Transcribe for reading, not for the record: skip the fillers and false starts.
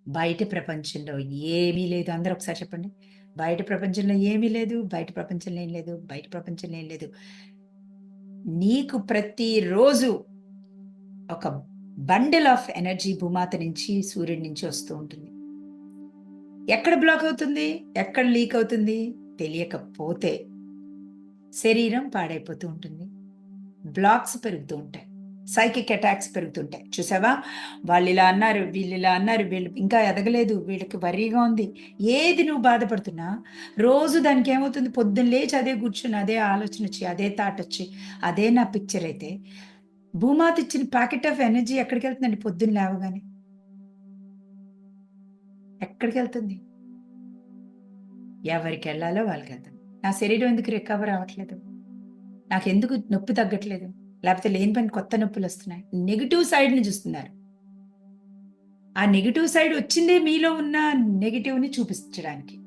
బయట ప్రపంచంలో ఏమీ లేదు. అందరూ ఒకసారి చెప్పండి. బయట ప్రపంచంలో ఏమీ లేదు. బయట ప్రపంచంలో ఏం లేదు. బయట ప్రపంచంలో ఏం లేదు. నీకు ప్రతిరోజు ఒక బండిల్ ఆఫ్ ఎనర్జీ భూమాత నుంచి, సూర్యుడి నుంచి వస్తూ ఉంటుంది. ఎక్కడ బ్లాక్ అవుతుంది? ఎక్కడ లీక్ అవుతుంది? తెలియకపోతే శరీరం పాడైపోతూ ఉంటుంది. బ్లాక్స్ పెరుగుతూ ఉంటాయి. సైకిక్ అటాక్స్ పెరుగుతుంటాయి. చూసావా? వాళ్ళిలా అన్నారు, వీళ్ళిలా అన్నారు, వీళ్ళు ఇంకా ఎదగలేదు, వీళ్ళకి వర్రీగా ఉంది. ఏది నువ్వు బాధపడుతున్నా, రోజు దానికేమవుతుంది, పొద్దున్న లేచి అదే కూర్చొని, అదే ఆలోచనొచ్చి, అదే థాటొచ్చి, అదే నా పిక్చరయితే, భూమాత ఇచ్చిన ప్యాకెట్ ఆఫ్ ఎనర్జీ ఎక్కడికెళ్తుందండి పొద్దున్న లేవగానే? ఎక్కడికెళ్తుంది? ఎవరికెళ్ళాలో వాళ్ళకెళ్తుంది. నా శరీరం ఎందుకు రికవర్ అవ్వట్లేదు? నాకెందుకు నొప్పి తగ్గట్లేదు? లేపోతే లేని పని కొత్త నొప్పులొస్తున్నాయి. నెగెటివ్ సైడ్‌ని జూస్తున్నారు. ఆ నెగెటివ్ సైడ్ వచ్చిందే మీలో ఉన్న నెగెటివ్‌ని చూపించడానికి.